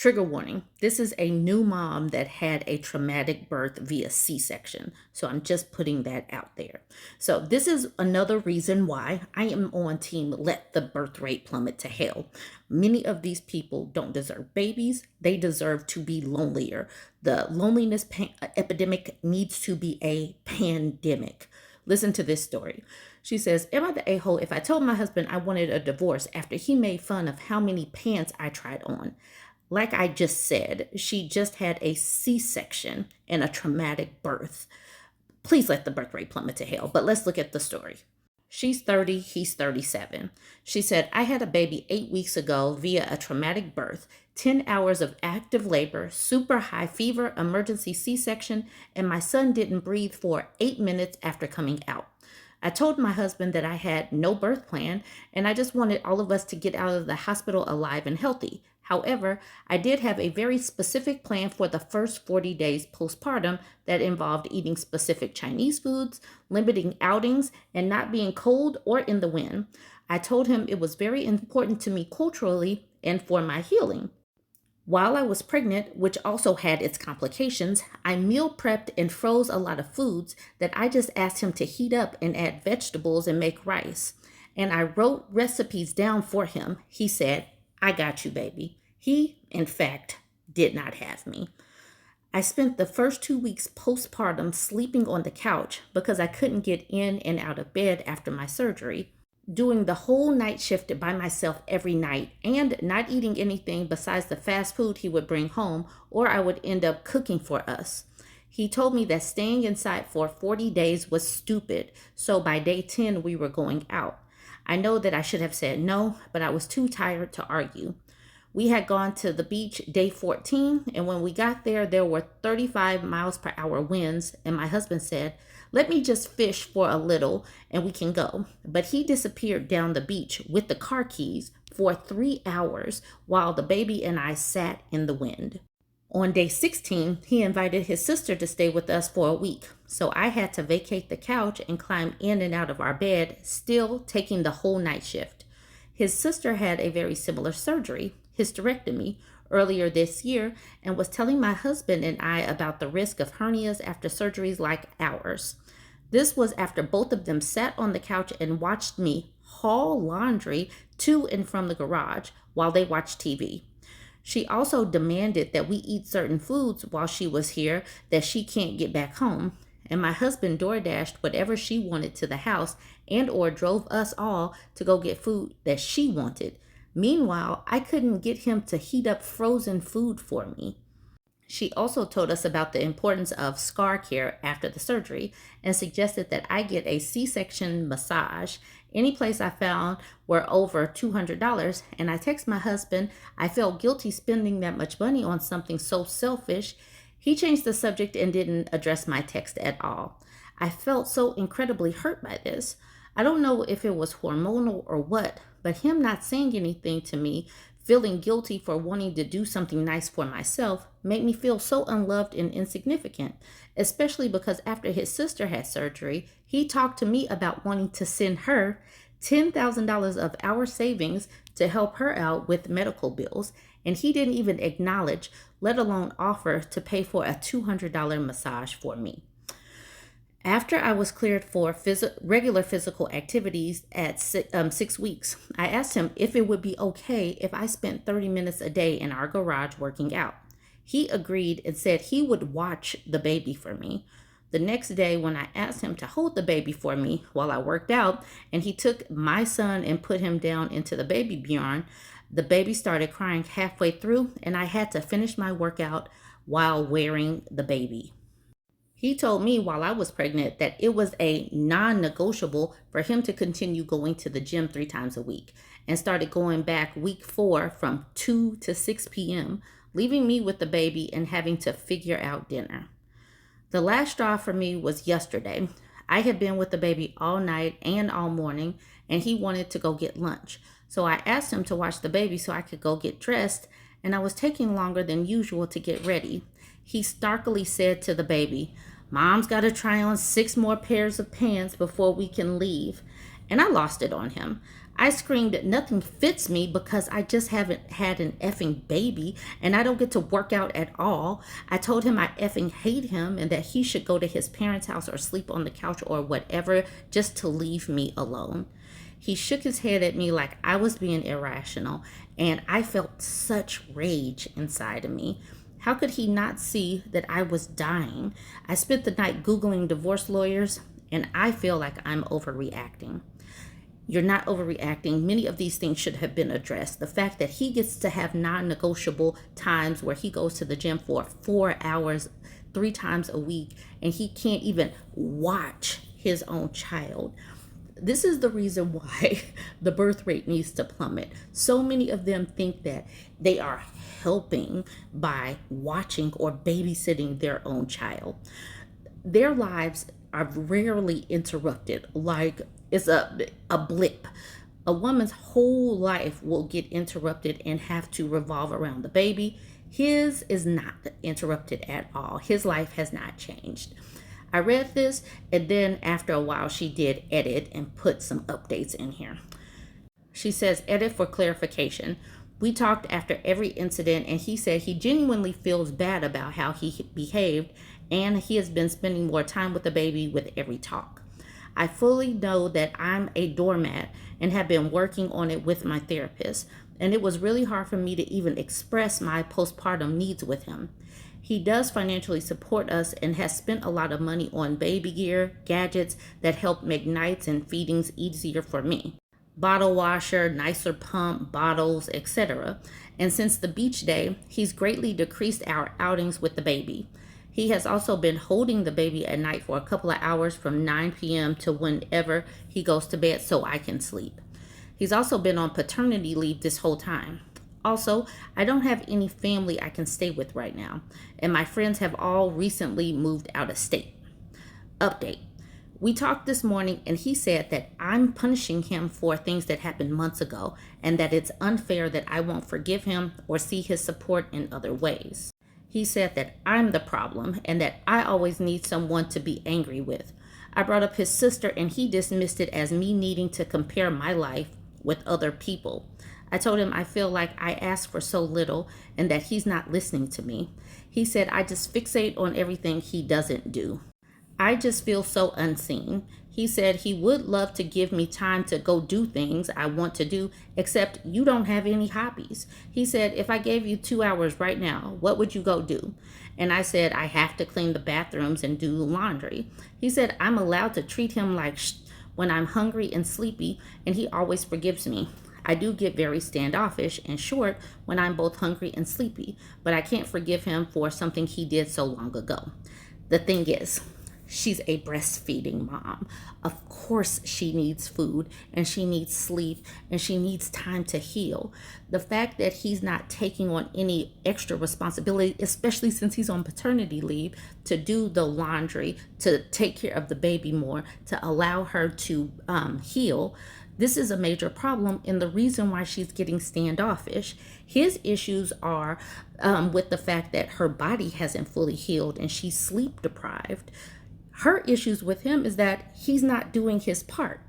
Trigger warning, this is a new mom that had a traumatic birth via C-section. So I'm just putting that out there. So this is another reason why I am on team let the birth rate plummet to hell. Many of these people don't deserve babies. They deserve to be lonelier. The loneliness epidemic needs to be a pandemic. Listen to this story. She says, am I the a-hole if I told my husband I wanted a divorce after he made fun of how many pants I tried on? Like I just said, she just had a C-section and a traumatic birth. Please let the birth rate plummet to hell. But let's look at the story. She's 30, he's 37. She said, I had a baby 8 weeks ago via a traumatic birth, 10 hours of active labor, super high fever, emergency C-section, and my son didn't breathe for 8 minutes after coming out. I told my husband that I had no birth plan and I just wanted all of us to get out of the hospital alive and healthy. However, I did have a very specific plan for the first 40 days postpartum that involved eating specific Chinese foods, limiting outings, and not being cold or in the wind. I told him it was very important to me culturally and for my healing. While I was pregnant, which also had its complications, I meal prepped and froze a lot of foods that I just asked him to heat up and add vegetables and make rice. And I wrote recipes down for him. He said, I got you, baby. He, in fact, did not have me. I spent the first 2 weeks postpartum sleeping on the couch because I couldn't get in and out of bed after my surgery, doing the whole night shift by myself every night and not eating anything besides the fast food he would bring home, or I would end up cooking for us. He told me that staying inside for 40 days was stupid, so by day 10 we were going out. I know that I should have said no, but I was too tired to argue. We had gone to the beach day 14, and when we got there, there were 35 miles per hour winds, and my husband said, let me just fish for a little and we can go. But he disappeared down the beach with the car keys for 3 hours while the baby and I sat in the wind. On day 16, he invited his sister to stay with us for a week, so I had to vacate the couch and climb in and out of our bed, still taking the whole night shift. His sister had a very similar surgery, hysterectomy, earlier this year and was telling my husband and I about the risk of hernias after surgeries like ours. This was after both of them sat on the couch and watched me haul laundry to and from the garage while they watched TV. She also demanded that we eat certain foods while she was here that she can't get back home. And my husband DoorDashed whatever she wanted to the house and or drove us all to go get food that she wanted. Meanwhile, I couldn't get him to heat up frozen food for me. She also told us about the importance of scar care after the surgery and suggested that I get a C-section massage. Any place I found were over $200, and I text my husband I felt guilty spending that much money on something so selfish. He changed the subject and didn't address my text at all. I felt so incredibly hurt by this. I don't know if it was hormonal or what, but him not saying anything to me, feeling guilty for wanting to do something nice for myself, made me feel so unloved and insignificant, especially because after his sister had surgery, he talked to me about wanting to send her $10,000 of our savings to help her out with medical bills, and he didn't even acknowledge, let alone offer to pay for a $200 massage for me. After I was cleared for regular physical activities at 6 weeks, I asked him if it would be okay if I spent 30 minutes a day in our garage working out. He agreed and said he would watch the baby for me. The next day, when I asked him to hold the baby for me while I worked out, and he took my son and put him down into the baby Bjorn, the baby started crying halfway through, and I had to finish my workout while wearing the baby. He told me while I was pregnant that it was a non-negotiable for him to continue going to the gym 3 times a week and started going back week 4 from 2 to 6 p.m., leaving me with the baby and having to figure out dinner. The last straw for me was yesterday. I had been with the baby all night and all morning, and he wanted to go get lunch. So I asked him to watch the baby so I could go get dressed, and I was taking longer than usual to get ready. He starkly said to the baby, Mom's got to try on 6 more pairs of pants before we can leave. And I lost it on him. I screamed, nothing fits me because I just haven't had an effing baby and I don't get to work out at all. I told him I effing hate him and that he should go to his parents' house or sleep on the couch or whatever just to leave me alone. He shook his head at me like I was being irrational, and I felt such rage inside of me. How could he not see that I was dying? I spent the night Googling divorce lawyers, and I feel like I'm overreacting. You're not overreacting. Many of these things should have been addressed. The fact that he gets to have non negotiable times where he goes to the gym for 4 hours, 3 times a week, and he can't even watch his own child. This is the reason why the birth rate needs to plummet. So many of them think that they are helping by watching or babysitting their own child. Their lives are rarely interrupted, like it's a blip. A woman's whole life will get interrupted and have to revolve around the baby. His is not interrupted at all. His life has not changed. I read this, and then after a while, she did edit and put some updates in here. She says, edit for clarification. We talked after every incident, and he said he genuinely feels bad about how he behaved, and he has been spending more time with the baby with every talk. I fully know that I'm a doormat and have been working on it with my therapist, and it was really hard for me to even express my postpartum needs with him. He does financially support us and has spent a lot of money on baby gear, gadgets that help make nights and feedings easier for me. Bottle washer, nicer pump, bottles, etc. And since the beach day, he's greatly decreased our outings with the baby. He has also been holding the baby at night for a couple of hours from 9 p.m. to whenever he goes to bed so I can sleep. He's also been on paternity leave this whole time. Also, I don't have any family I can stay with right now, and my friends have all recently moved out of state. Update. We talked this morning, and he said that I'm punishing him for things that happened months ago, and that it's unfair that I won't forgive him or see his support in other ways. He said that I'm the problem, and that I always need someone to be angry with. I brought up his sister, and he dismissed it as me needing to compare my life with other people. I told him I feel like I asked for so little and that he's not listening to me. He said I just fixate on everything he doesn't do. I just feel so unseen. He said he would love to give me time to go do things I want to do, except you don't have any hobbies. He said, if I gave you 2 hours right now, what would you go do? And I said, I have to clean the bathrooms and do laundry. He said, I'm allowed to treat him like when I'm hungry and sleepy, and he always forgives me. I do get very standoffish and short when I'm both hungry and sleepy, but I can't forgive him for something he did so long ago. The thing is, she's a breastfeeding mom. Of course she needs food and she needs sleep and she needs time to heal. The fact that he's not taking on any extra responsibility, especially since he's on paternity leave, to do the laundry, to take care of the baby more, to allow her to heal, this is a major problem and the reason why she's getting standoffish. His issues are with the fact that her body hasn't fully healed and she's sleep deprived. Her issues with him is that he's not doing his part.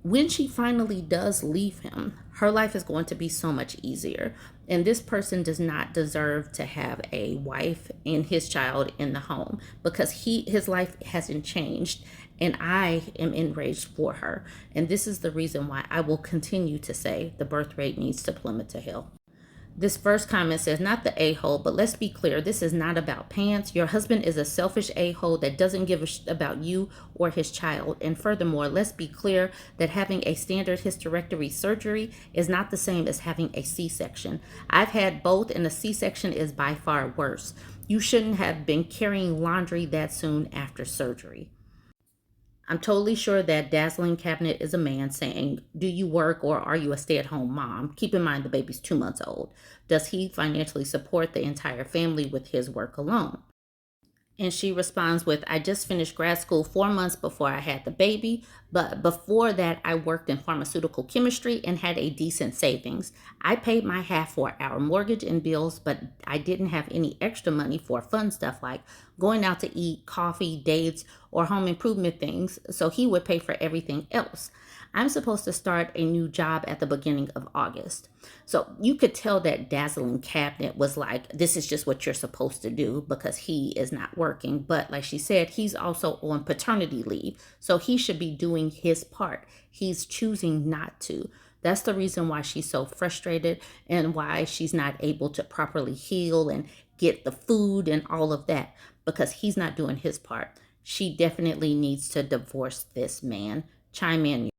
When she finally does leave him, her life is going to be so much easier. And this person does not deserve to have a wife and his child in the home because his life hasn't changed. And I am enraged for her. And this is the reason why I will continue to say the birth rate needs to plummet to hell. This first comment says, not the a-hole, but let's be clear, this is not about pants. Your husband is a selfish a-hole that doesn't give a shit about you or his child. And furthermore, let's be clear that having a standard hysterectomy surgery is not the same as having a C-section. I've had both, and a C-section is by far worse. You shouldn't have been carrying laundry that soon after surgery. I'm totally sure that Dazzling Cabinet is a man saying, do you work or are you a stay-at-home mom? Keep in mind the baby's 2 months old. Does he financially support the entire family with his work alone? And she responds with, I just finished grad school 4 months before I had the baby, but before that I worked in pharmaceutical chemistry and had a decent savings. I paid my half for our mortgage and bills, but I didn't have any extra money for fun stuff like going out to eat, coffee, dates, or home improvement things, so he would pay for everything else. I'm supposed to start a new job at the beginning of August. So you could tell that dazzling cabinet was like, this is just what you're supposed to do because he is not working. But like she said, he's also on paternity leave. So he should be doing his part. He's choosing not to. That's the reason why she's so frustrated and why she's not able to properly heal and get the food and all of that because he's not doing his part. She definitely needs to divorce this man. Chime in.